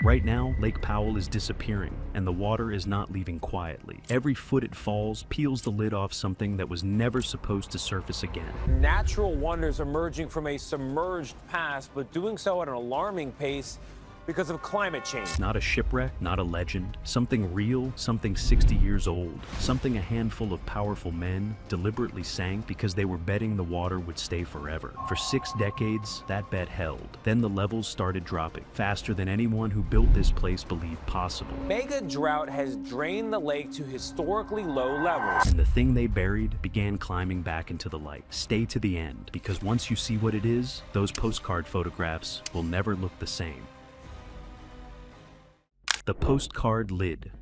Right now, Lake Powell is disappearing, and the water is not leaving quietly. Every foot it falls peels the lid off something that was never supposed to surface again. Natural wonders emerging from a submerged past, but doing so at an alarming pace because of climate change. Not a shipwreck, not a legend. Something real, something 60 years old. Something a handful of powerful men deliberately sank because they were betting the water would stay forever. For 6 decades, that bet held. Then the levels started dropping, faster than anyone who built this place believed possible. Mega drought has drained the lake to historically low levels. And the thing they buried began climbing back into the light. Stay to the end, because once you see what it is, those postcard photographs will never look the same. The postcard lid.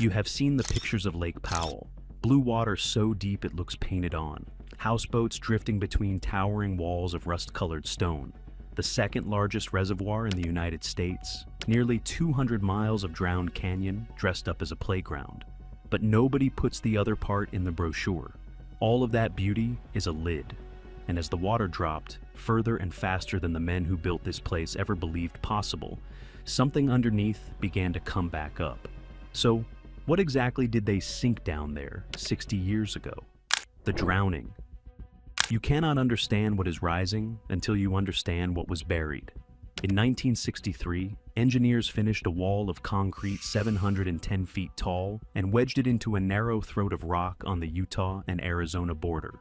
You have seen the pictures of Lake Powell. Blue water so deep it looks painted on. Houseboats drifting between towering walls of rust-colored stone. The second largest reservoir in the United States. Nearly 200 miles of drowned canyon dressed up as a playground. But nobody puts the other part in the brochure. All of that beauty is a lid. And as the water dropped, further and faster than the men who built this place ever believed possible, something underneath began to come back up. So, what exactly did they sink down there 60 years ago? The drowning. You cannot understand what is rising until you understand what was buried. In 1963, engineers finished a wall of concrete 710 feet tall and wedged it into a narrow throat of rock on the Utah and Arizona border.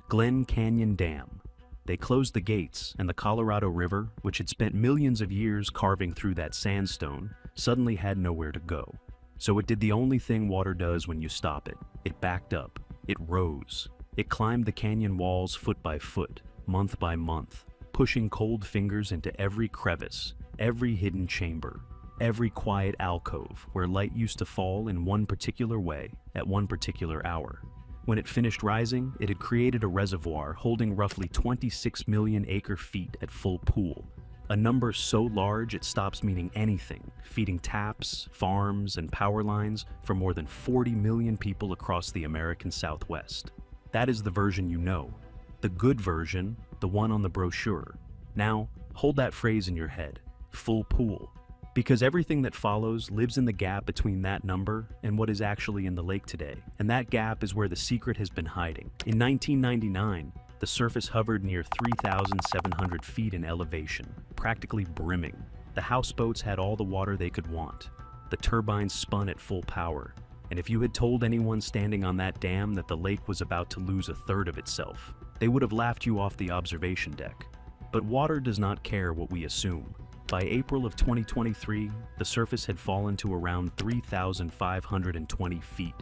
Glen Canyon Dam. They closed the gates, and the Colorado River, which had spent millions of years carving through that sandstone, suddenly had nowhere to go. So it did the only thing water does when you stop it. It backed up. It rose. It climbed the canyon walls foot by foot, month by month, pushing cold fingers into every crevice, every hidden chamber, every quiet alcove where light used to fall in one particular way at one particular hour. When it finished rising, it had created a reservoir holding roughly 26 million acre-feet at full pool, a number so large it stops meaning anything, feeding taps, farms, and power lines for more than 40 million people across the American Southwest. That is the version you know, the good version, the one on the brochure. Now, hold that phrase in your head, full pool, because everything that follows lives in the gap between that number and what is actually in the lake today. And that gap is where the secret has been hiding. In 1999, the surface hovered near 3,700 feet in elevation, practically brimming. The houseboats had all the water they could want. The turbines spun at full power. And if you had told anyone standing on that dam that the lake was about to lose a third of itself, they would have laughed you off the observation deck. But water does not care what we assume. By April of 2023, the surface had fallen to around 3,520 feet.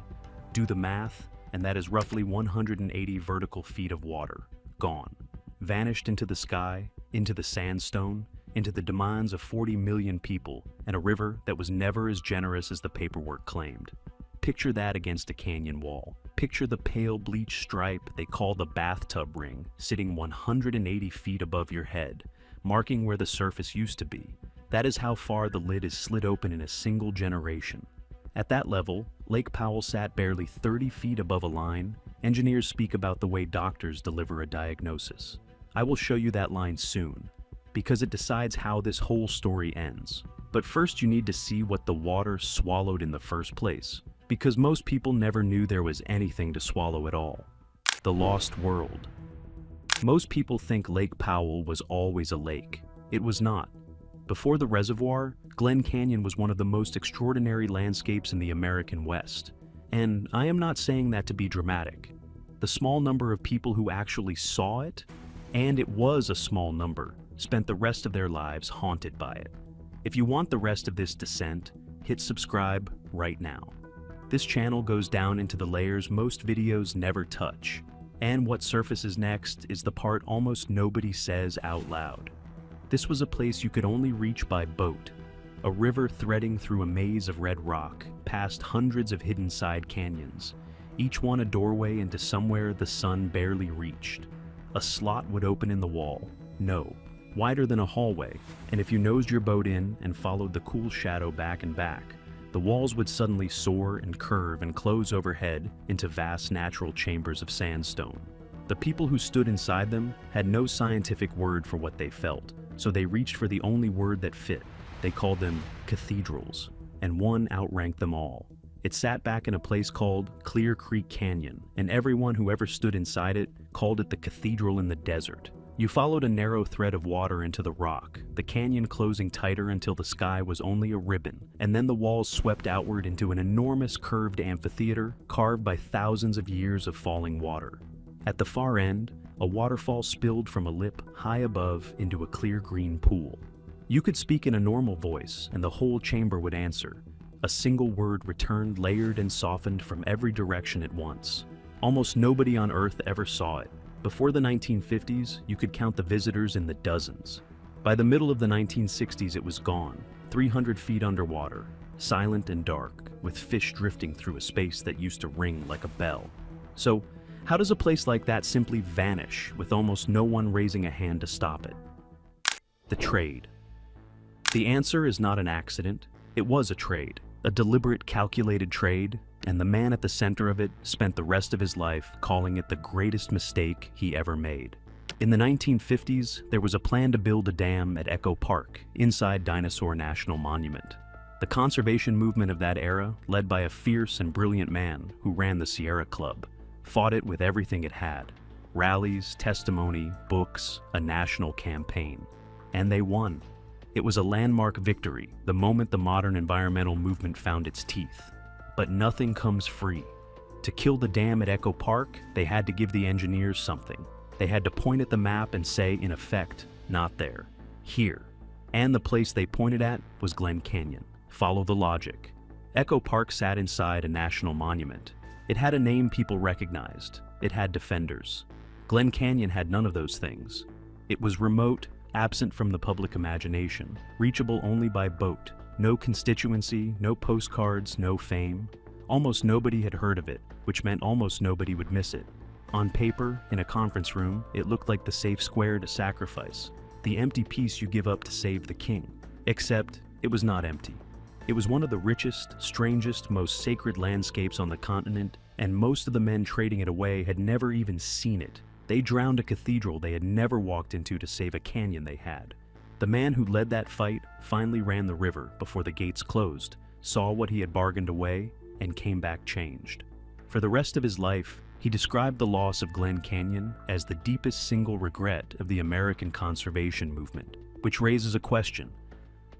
Do the math, and that is roughly 180 vertical feet of water, gone. Vanished into the sky, into the sandstone, into the demands of 40 million people, and a river that was never as generous as the paperwork claimed. Picture that against a canyon wall. Picture the pale bleach stripe they call the bathtub ring sitting 180 feet above your head, marking where the surface used to be. That is how far the lid is slid open in a single generation. At that level, Lake Powell sat barely 30 feet above a line. Engineers speak about the way doctors deliver a diagnosis. I will show you that line soon, because it decides how this whole story ends. But first you need to see what the water swallowed in the first place, because most people never knew there was anything to swallow at all. The lost world. Most people think Lake Powell was always a lake. It was not. Before the reservoir, Glen Canyon was one of the most extraordinary landscapes in the American West. And I am not saying that to be dramatic. The small number of people who actually saw it, and it was a small number, spent the rest of their lives haunted by it. If you want the rest of this descent, hit subscribe right now. This channel goes down into the layers most videos never touch. And what surfaces next is the part almost nobody says out loud. This was a place you could only reach by boat, a river threading through a maze of red rock, past hundreds of hidden side canyons, each one a doorway into somewhere the sun barely reached. A slot would open in the wall, no, wider than a hallway, and if you nosed your boat in and followed the cool shadow back and back, the walls would suddenly soar and curve and close overhead into vast natural chambers of sandstone. The people who stood inside them had no scientific word for what they felt, so they reached for the only word that fit: They called them cathedrals, and one outranked them all. It sat back in a place called Clear Creek Canyon, and everyone who ever stood inside it called it the cathedral in the desert. You followed a narrow thread of water into the rock, the canyon closing tighter until the sky was only a ribbon, and then the walls swept outward into an enormous curved amphitheater carved by thousands of years of falling water. At the far end, a waterfall spilled from a lip high above into a clear green pool. You could speak in a normal voice, and the whole chamber would answer. A single word returned layered and softened from every direction at once. Almost nobody on Earth ever saw it. Before the 1950s, you could count the visitors in the dozens. By the middle of the 1960s, it was gone, 300 feet underwater, silent and dark, with fish drifting through a space that used to ring like a bell. So, how does a place like that simply vanish with almost no one raising a hand to stop it? The trade. The answer is not an accident. It was a trade, a deliberate, calculated trade, and the man at the center of it spent the rest of his life calling it the greatest mistake he ever made. In the 1950s, there was a plan to build a dam at Echo Park, inside Dinosaur National Monument. The conservation movement of that era, led by a fierce and brilliant man who ran the Sierra Club, fought it with everything it had: rallies, testimony, books, a national campaign. And they won. It was a landmark victory, the moment the modern environmental movement found its teeth. But nothing comes free. To kill the dam at Echo Park, they had to give the engineers something. They had to point at the map and say, in effect, not there, here. And the place they pointed at was Glen Canyon. Follow the logic. Echo Park sat inside a national monument. It had a name people recognized. It had defenders. Glen Canyon had none of those things. It was remote, absent from the public imagination, reachable only by boat. No constituency, no postcards, no fame. Almost nobody had heard of it, which meant almost nobody would miss it. On paper, in a conference room, it looked like the safe square to sacrifice, the empty piece you give up to save the king. Except, it was not empty. It was one of the richest, strangest, most sacred landscapes on the continent, and most of the men trading it away had never even seen it. They drowned a cathedral they had never walked into to save a canyon they had. The man who led that fight finally ran the river before the gates closed, saw what he had bargained away, and came back changed. For the rest of his life, he described the loss of Glen Canyon as the deepest single regret of the American conservation movement, which raises a question.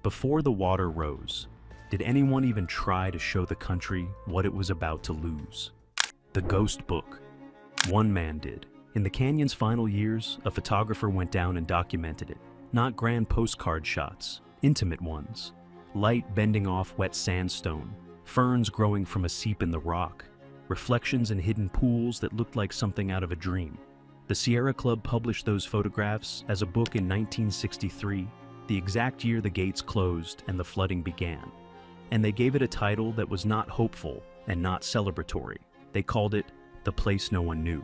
Before the water rose, did anyone even try to show the country what it was about to lose? The Ghost Book. One man did. In the canyon's final years, a photographer went down and documented it. Not grand postcard shots, intimate ones. Light bending off wet sandstone, ferns growing from a seep in the rock, reflections in hidden pools that looked like something out of a dream. The Sierra Club published those photographs as a book in 1963, the exact year the gates closed and the flooding began. And they gave it a title that was not hopeful and not celebratory. They called it The Place No One Knew.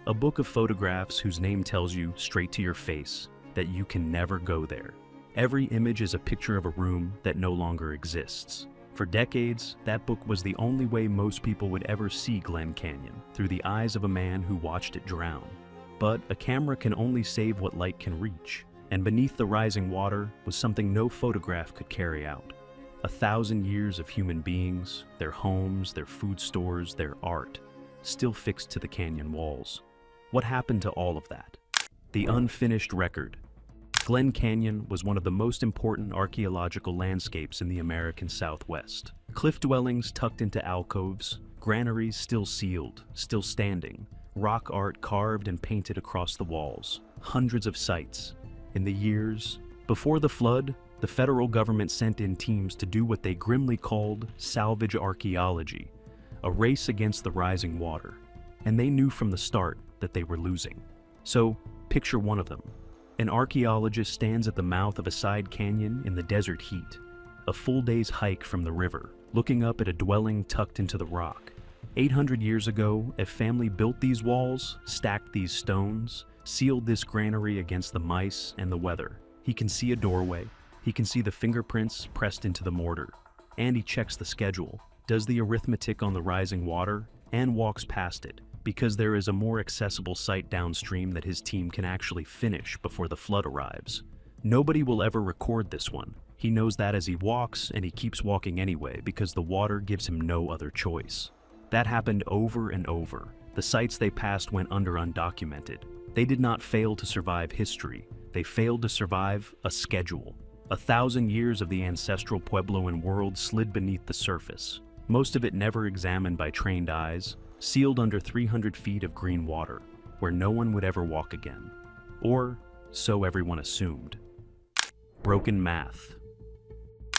A book of photographs whose name tells you straight to your face that you can never go there. Every image is a picture of a room that no longer exists. For decades, that book was the only way most people would ever see Glen Canyon, through the eyes of a man who watched it drown. But a camera can only save what light can reach, and beneath the rising water was something no photograph could carry out. 1,000 years of human beings, their homes, their food stores, their art, still fixed to the canyon walls. What happened to all of that? The unfinished record. Glen Canyon was one of the most important archaeological landscapes in the American Southwest. Cliff dwellings tucked into alcoves, granaries still sealed, still standing, rock art carved and painted across the walls, hundreds of sites. In the years before the flood, the federal government sent in teams to do what they grimly called salvage archaeology, a race against the rising water. And they knew from the start that they were losing. So, picture one of them. An archaeologist stands at the mouth of a side canyon in the desert heat, a full day's hike from the river, looking up at a dwelling tucked into the rock. 800 years ago, a family built these walls, stacked these stones, sealed this granary against the mice and the weather. He can see a doorway, he can see the fingerprints pressed into the mortar, and he checks the schedule, does the arithmetic on the rising water, and walks past it, because there is a more accessible site downstream that his team can actually finish before the flood arrives. Nobody will ever record this one. He knows that as he walks, and he keeps walking anyway because the water gives him no other choice. That happened over and over. The sites they passed went under undocumented. They did not fail to survive history. They failed to survive a schedule. 1,000 years of the ancestral Puebloan world slid beneath the surface, most of it never examined by trained eyes, sealed under 300 feet of green water, where no one would ever walk again. Or so everyone assumed. Broken math.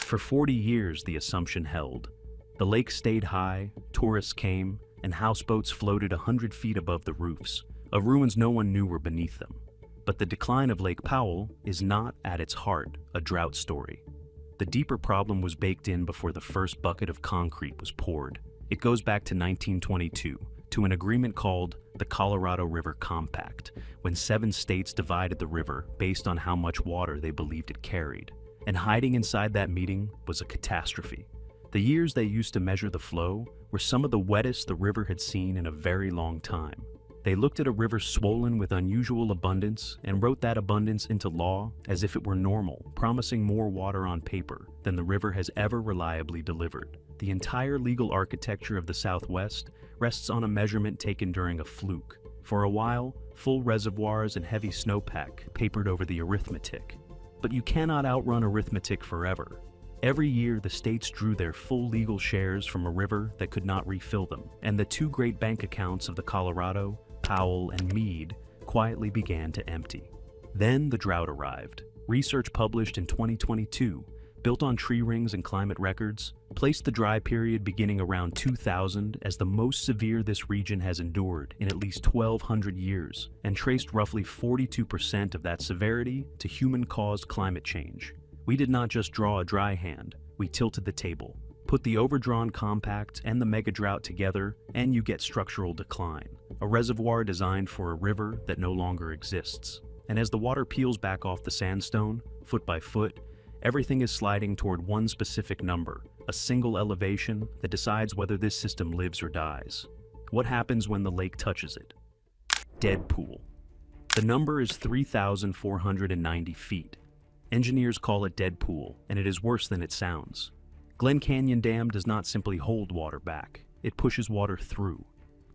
For 40 years, the assumption held. The lake stayed high, tourists came, and houseboats floated 100 feet above the roofs, of ruins no one knew were beneath them. But the decline of Lake Powell is not, at its heart, a drought story. The deeper problem was baked in before the first bucket of concrete was poured. It goes back to 1922, to an agreement called the Colorado River Compact, when 7 states divided the river based on how much water they believed it carried. And hiding inside that meeting was a catastrophe. The years they used to measure the flow were some of the wettest the river had seen in a very long time. They looked at a river swollen with unusual abundance and wrote that abundance into law as if it were normal, promising more water on paper than the river has ever reliably delivered. The entire legal architecture of the Southwest rests on a measurement taken during a fluke. For a while, full reservoirs and heavy snowpack papered over the arithmetic. But you cannot outrun arithmetic forever. Every year, the states drew their full legal shares from a river that could not refill them, and the 2 great bank accounts of the Colorado, Powell, and Meade quietly began to empty. Then the drought arrived. Research published in 2022, built on tree rings and climate records, placed the dry period beginning around 2000 as the most severe this region has endured in at least 1,200 years, and traced roughly 42% of that severity to human-caused climate change. We did not just draw a dry hand, we tilted the table. Put the overdrawn compact and the mega drought together, and you get structural decline, a reservoir designed for a river that no longer exists. And as the water peels back off the sandstone, foot by foot, everything is sliding toward one specific number, a single elevation that decides whether this system lives or dies. What happens when the lake touches it? Dead pool. The number is 3,490 feet. Engineers call it dead pool, and it is worse than it sounds. Glen Canyon Dam does not simply hold water back, it pushes water through.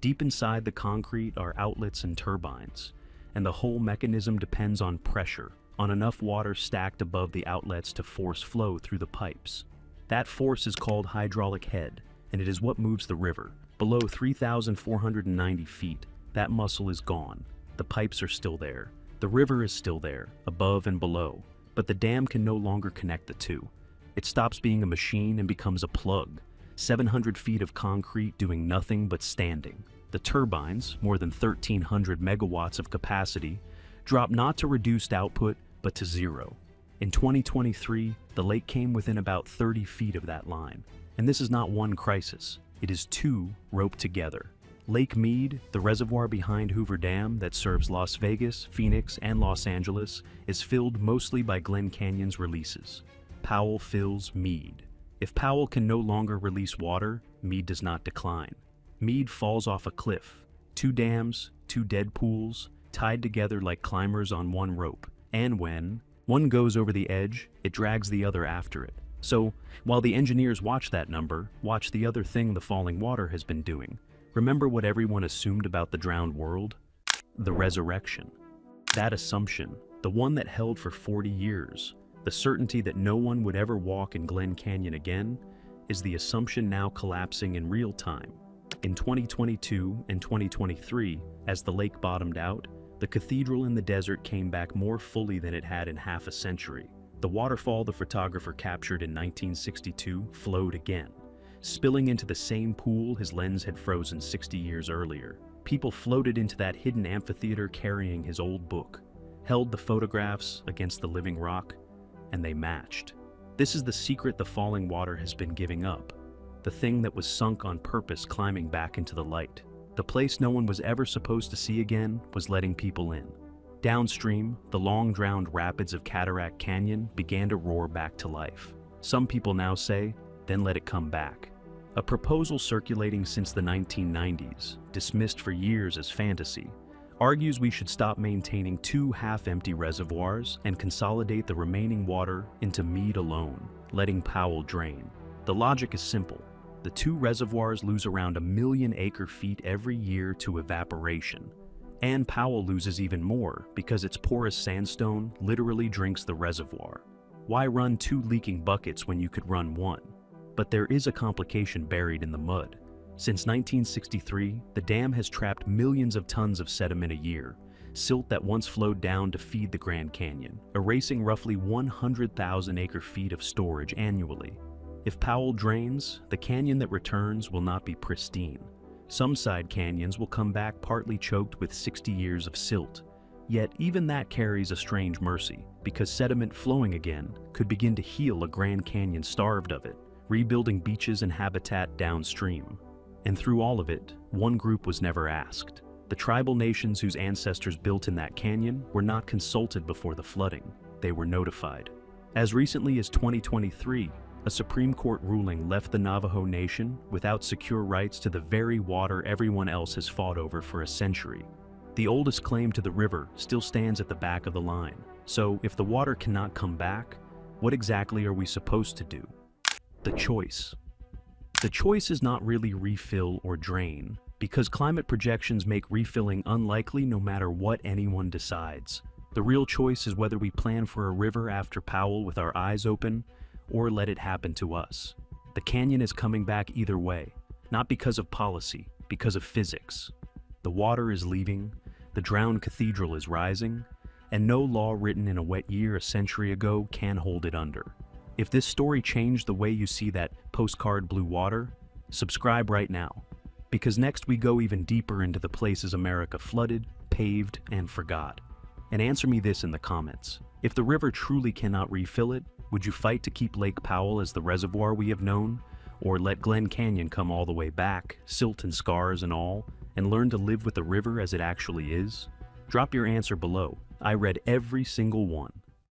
Deep inside the concrete are outlets and turbines, and the whole mechanism depends on pressure, on enough water stacked above the outlets to force flow through the pipes. That force is called hydraulic head, and it is what moves the river. Below 3,490 feet, that muscle is gone. The pipes are still there. The river is still there, above and below, but the dam can no longer connect the two. It stops being a machine and becomes a plug. 700 feet of concrete doing nothing but standing. The turbines, more than 1,300 megawatts of capacity, drop not to reduced output, but to zero. In 2023, the lake came within about 30 feet of that line. And this is not one crisis, it is 2 roped together. Lake Mead, the reservoir behind Hoover Dam that serves Las Vegas, Phoenix, and Los Angeles, is filled mostly by Glen Canyon's releases. Powell fills Mead. If Powell can no longer release water, Mead does not decline. Mead falls off a cliff. 2 dams, 2 dead pools, tied together like climbers on one rope. And when one goes over the edge, it drags the other after it. So, while the engineers watch that number, watch the other thing the falling water has been doing. Remember what everyone assumed about the drowned world? The resurrection. That assumption, the one that held for 40 years, the certainty that no one would ever walk in Glen Canyon again, is the assumption now collapsing in real time. In 2022 and 2023, as the lake bottomed out, the cathedral in the desert came back more fully than it had in half a century. The waterfall the photographer captured in 1962 flowed again, spilling into the same pool his lens had frozen 60 years earlier. People floated into that hidden amphitheater carrying his old book, held the photographs against the living rock, and they matched. This is the secret the falling water has been giving up. The thing that was sunk on purpose climbing back into the light. The place no one was ever supposed to see again was letting people in. Downstream, the long-drowned rapids of Cataract Canyon began to roar back to life. Some people now say, then let it come back. A proposal circulating since the 1990s, dismissed for years as fantasy, argues we should stop maintaining 2 half-empty reservoirs and consolidate the remaining water into Meade alone, letting Powell drain. The logic is simple. The 2 reservoirs lose around 1 million acre-feet every year to evaporation. And Powell loses even more because its porous sandstone literally drinks the reservoir. Why run 2 leaking buckets when you could run 1? But there is a complication buried in the mud. Since 1963, the dam has trapped millions of tons of sediment a year, silt that once flowed down to feed the Grand Canyon, erasing roughly 100,000 acre-feet of storage annually. If Powell drains, the canyon that returns will not be pristine. Some side canyons will come back partly choked with 60 years of silt. Yet even that carries a strange mercy, because sediment flowing again could begin to heal a Grand Canyon starved of it, rebuilding beaches and habitat downstream. And through all of it, one group was never asked. The tribal nations whose ancestors built in that canyon were not consulted before the flooding. They were notified. As recently as 2023, a Supreme Court ruling left the Navajo Nation without secure rights to the very water everyone else has fought over for a century. The oldest claim to the river still stands at the back of the line. So if the water cannot come back, what exactly are we supposed to do? The choice. The choice is not really refill or drain, because climate projections make refilling unlikely no matter what anyone decides. The real choice is whether we plan for a river after Powell with our eyes open, or let it happen to us. The canyon is coming back either way, not because of policy, because of physics. The water is leaving, the drowned cathedral is rising, and no law written in a wet year a century ago can hold it under. If this story changed the way you see that postcard blue water, subscribe right now, because next we go even deeper into the places America flooded, paved, and forgot. And answer me this in the comments. If the river truly cannot refill it, would you fight to keep Lake Powell as the reservoir we have known? Or let Glen Canyon come all the way back, silt and scars and all, and learn to live with the river as it actually is? Drop your answer below. I read every single one.